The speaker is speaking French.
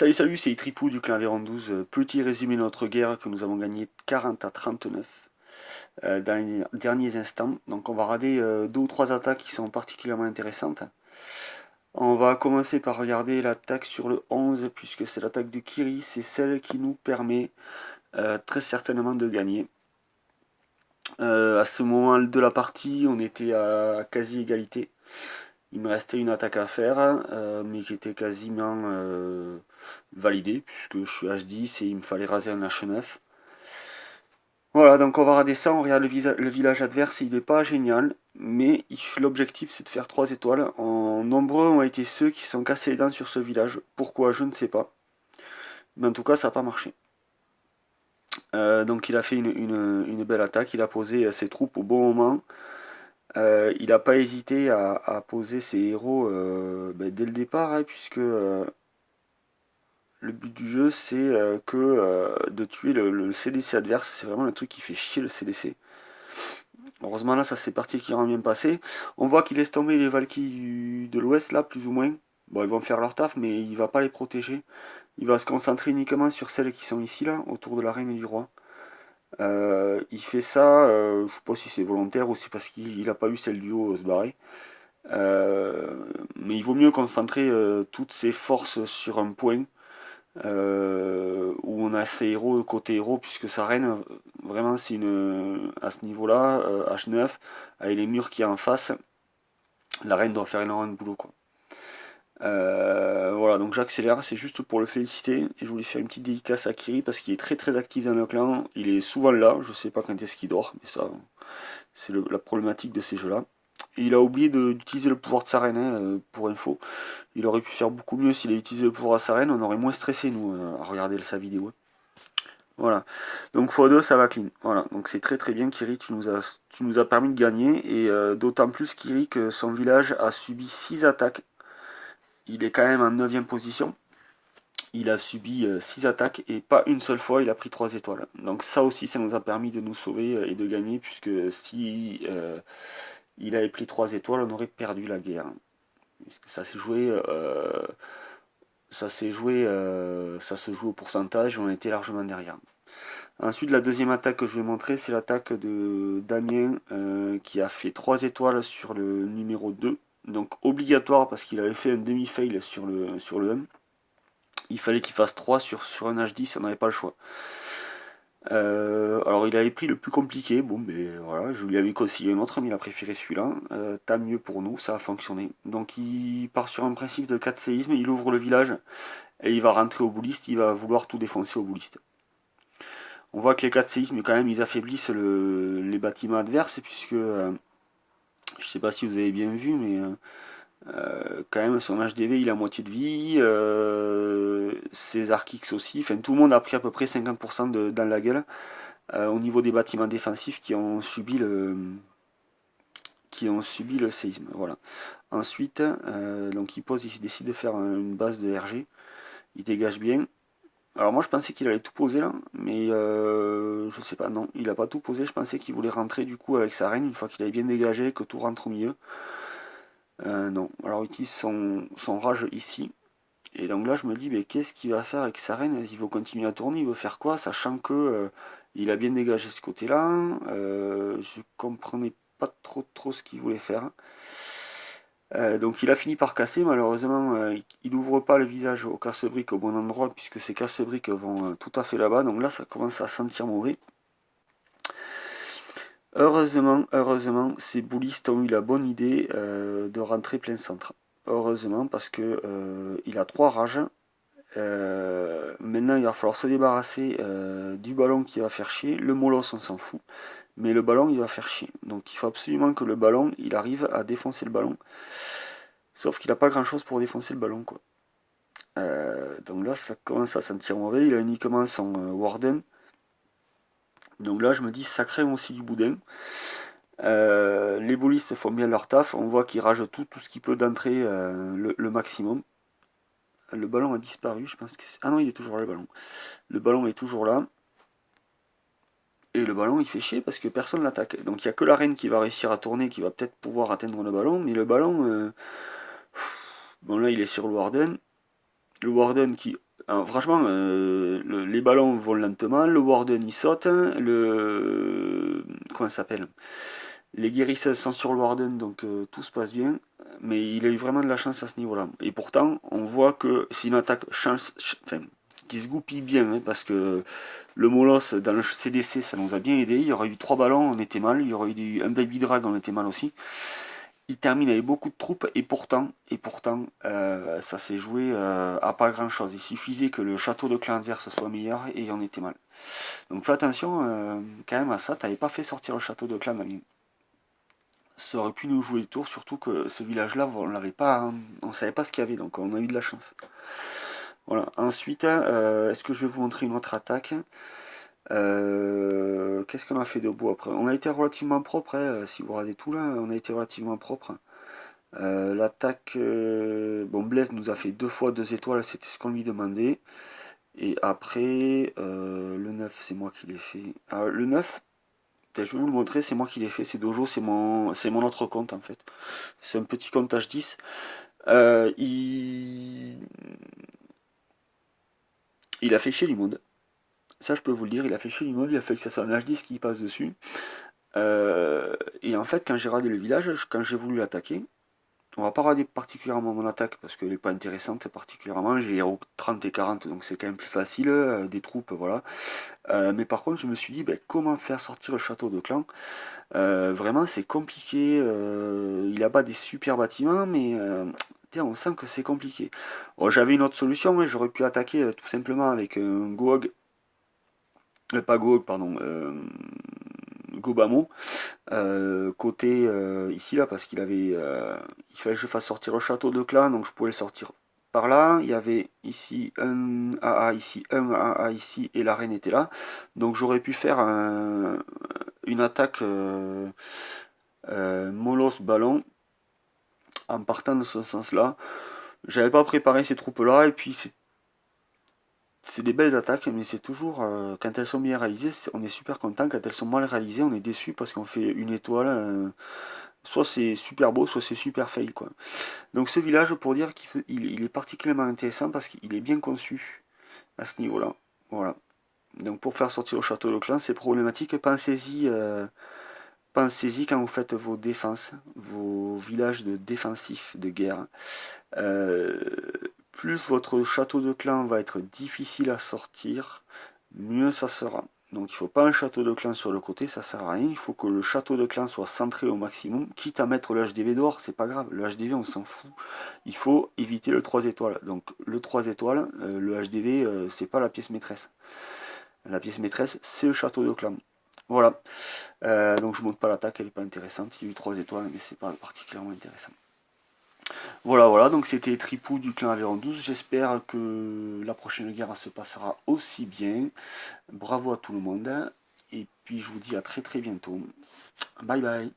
Salut, c'est Itripou du clan Véron 12. Petit résumé de notre guerre que nous avons gagné 40 à 39 dans les derniers instants. Donc on va rader deux ou trois attaques qui sont particulièrement intéressantes. On va commencer par regarder l'attaque sur le 11 puisque c'est l'attaque de Kiri. C'est celle qui nous permet très certainement de gagner. À ce moment de la partie, on était à quasi égalité. Il me restait une attaque à faire, mais qui était quasiment validée, puisque je suis H10 et il me fallait raser un H9. Voilà, donc on va rader ça, on regarde le village adverse, il n'est pas génial, mais l'objectif c'est de faire 3 étoiles. Nombreux ont été ceux qui sont cassés les dents sur ce village. Pourquoi, je ne sais pas. Mais en tout cas, ça n'a pas marché. Donc il a fait une belle attaque, il a posé ses troupes au bon moment. Il n'a pas hésité à poser ses héros dès le départ, hein, puisque le but du jeu c'est de tuer le CDC adverse. C'est vraiment le truc qui fait chier le CDC. Heureusement là ça s'est particulièrement bien passé. On voit qu'il laisse tomber les Valkyries de l'ouest là, plus ou moins. Bon, ils vont faire leur taf, mais il va pas les protéger. Il va se concentrer uniquement sur celles qui sont ici là, autour de la reine et du roi. Il fait ça, je sais pas si c'est volontaire ou si parce qu'il n'a pas eu celle du haut se barrer. Mais il vaut mieux concentrer toutes ses forces sur un point où on a ses héros côté héros, puisque sa reine, vraiment, c'est à ce niveau-là, H9, avec les murs qui y a en face, la reine doit faire énormément de boulot, quoi. Voilà, donc j'accélère, c'est juste pour le féliciter. Et je voulais faire une petite dédicace à Kiri parce qu'il est très très actif dans le clan. Il est souvent là, je sais pas quand est-ce qu'il dort, mais ça, c'est la problématique de ces jeux-là. Et il a oublié d'utiliser le pouvoir de sa reine, hein, pour info. Il aurait pu faire beaucoup mieux s'il avait utilisé le pouvoir de sa reine, on aurait moins stressé nous à regarder sa vidéo. Voilà. Donc x2 ça va clean. Voilà. Donc c'est très très bien Kiri, tu nous as permis de gagner. Et d'autant plus Kiri que son village a subi 6 attaques. Il est quand même en 9ème position. Il a subi 6 attaques et pas une seule fois il a pris 3 étoiles. Donc ça aussi ça nous a permis de nous sauver et de gagner, puisque si il avait pris 3 étoiles, on aurait perdu la guerre. Parce que ça se joue au pourcentage, on était largement derrière. Ensuite, la deuxième attaque que je vais montrer, c'est l'attaque de Damien qui a fait 3 étoiles sur le numéro 2. Donc obligatoire parce qu'il avait fait un demi-fail sur le 1. Il fallait qu'il fasse 3 sur un H10, on n'avait pas le choix. Alors il avait pris le plus compliqué, bon ben voilà, je lui avais conseillé un autre, mais il a préféré celui-là. Tant mieux pour nous, ça a fonctionné. Donc il part sur un principe de 4 séismes, il ouvre le village et il va rentrer au bouliste, il va vouloir tout défoncer au bouliste. On voit que les 4 séismes quand même ils affaiblissent les bâtiments adverses, puisque je sais pas si vous avez bien vu, mais quand même son HDV il a moitié de vie, ses Archix aussi, enfin tout le monde a pris à peu près 50% dans la gueule. Au niveau des bâtiments défensifs qui ont subi le séisme. Voilà. Ensuite, donc il décide de faire une base de RG. Il dégage bien. Alors moi je pensais qu'il allait tout poser là, mais je sais pas, non, il a pas tout posé. Je pensais qu'il voulait rentrer du coup avec sa reine une fois qu'il avait bien dégagé, que tout rentre au milieu. Non, alors il utilise son rage ici. Et donc là je me dis, mais qu'est-ce qu'il va faire avec sa reine? Il veut continuer à tourner, il veut faire quoi? Sachant que il a bien dégagé ce côté-là. Je comprenais pas trop ce qu'il voulait faire. Donc il a fini par casser, malheureusement il ouvre pas le visage au casse-briques au bon endroit, puisque ces casse-briques vont tout à fait là-bas, donc là ça commence à sentir mauvais. Heureusement, ces boulistes ont eu la bonne idée de rentrer plein centre. Heureusement, parce que il a 3 rages. Maintenant il va falloir se débarrasser du ballon qui va faire chier. Le molosse on s'en fout, mais le ballon il va faire chier. Donc il faut absolument que le ballon il arrive à défoncer le ballon. Sauf qu'il n'a pas grand chose pour défoncer le ballon, quoi. Donc là ça commence à sentir mauvais. Il a uniquement son Warden. Donc là je me dis ça craint aussi du boudin. Les bolistes font bien leur taf. On voit qu'ils ragent tout ce qui peut d'entrée le maximum. Le ballon a disparu, je pense que c'est... Ah non, il est toujours là le ballon. Le ballon est toujours là. Et le ballon il fait chier parce que personne l'attaque. Donc il n'y a que la reine qui va réussir à tourner, qui va peut-être pouvoir atteindre le ballon. Mais le ballon, bon là il est sur le Warden. Le Warden qui Alors, franchement, les ballons vont lentement, le Warden il saute, comment ça s'appelle? Les guérisseuses sont sur le Warden, donc tout se passe bien. Mais il a eu vraiment de la chance à ce niveau-là. Et pourtant, on voit que c'est une attaque enfin, qui se goupille bien, hein, parce que le Moloss dans le CDC, ça nous a bien aidé. Il y aurait eu 3 ballons, on était mal. Il y aurait eu un Baby Drag, on était mal aussi. Il termine avec beaucoup de troupes et pourtant, ça s'est joué à pas grand chose. Il suffisait que le château de clan adverse soit meilleur et on était mal. Donc fais attention quand même à ça, t'avais pas fait sortir le château de clan Aline. Ça aurait pu nous jouer des tours, surtout que ce village-là, on l'avait pas, hein, on savait pas ce qu'il y avait, donc on a eu de la chance. Voilà. Ensuite, est-ce que je vais vous montrer une autre attaque? Qu'est-ce qu'on a fait de beau après? On a été relativement propre, hein, si vous regardez tout là, on a été relativement propre. L'attaque, bon, Blaise nous a fait 2 fois 2 étoiles, c'était ce qu'on lui demandait. Et après, le 9 c'est moi qui l'ai fait. Ah, le 9 peut-être je vais vous le montrer, c'est moi qui l'ai fait. C'est Dojo, c'est mon autre compte en fait. C'est un petit compte H10. Euh, il... il a fait chez Limond. Ça, je peux vous le dire, il a fait chez Limond. Il a fait que ça soit un H10 qui passe dessus. Et en fait, quand j'ai radé le village, quand j'ai voulu l'attaquer, on va pas rader particulièrement mon attaque parce qu'elle n'est pas intéressante particulièrement. J'ai héros 30 et 40 donc c'est quand même plus facile, des troupes, voilà. Mais par contre, je me suis dit, ben, comment faire sortir le château de clan? Vraiment, c'est compliqué. Il a pas des super bâtiments, mais tiens, on sent que c'est compliqué. Bon, j'avais une autre solution, hein, j'aurais pu attaquer tout simplement avec un Goog, pas Goog, pardon, Gobamo. Côté ici là parce il fallait que je fasse sortir le château de clan donc je pouvais le sortir par là. Il y avait ici un AA ici, un AA ici et la reine était là. Donc j'aurais pu faire une attaque Molos ballon en partant de ce sens là. J'avais pas préparé ces troupes là et puis c'est des belles attaques, mais c'est toujours, quand elles sont bien réalisées, on est super content. Quand elles sont mal réalisées, on est déçu parce qu'on fait une étoile. Soit c'est super beau, soit c'est super fail, quoi. Donc ce village, pour dire qu'il est particulièrement intéressant parce qu'il est bien conçu à ce niveau-là. Voilà. Donc pour faire sortir le château de clan, c'est problématique. Pensez-y quand vous faites vos défenses, vos villages de défensifs de guerre. Euh, Plus votre château de clan va être difficile à sortir, mieux ça sera. Donc il ne faut pas un château de clan sur le côté, ça sert à rien. Il faut que le château de clan soit centré au maximum. Quitte à mettre le HDV dehors, c'est pas grave. Le HDV, on s'en fout. Il faut éviter le 3 étoiles. Donc le 3 étoiles, le HDV, c'est pas la pièce maîtresse. La pièce maîtresse, c'est le château de clan. Voilà. Donc je monte pas l'attaque, elle est pas intéressante. Il y a eu 3 étoiles, mais c'est pas particulièrement intéressant. Voilà, voilà, donc c'était Tripou du clan Aveyron 12. J'espère que la prochaine guerre se passera aussi bien. Bravo à tout le monde. Et puis je vous dis à très très bientôt. Bye bye.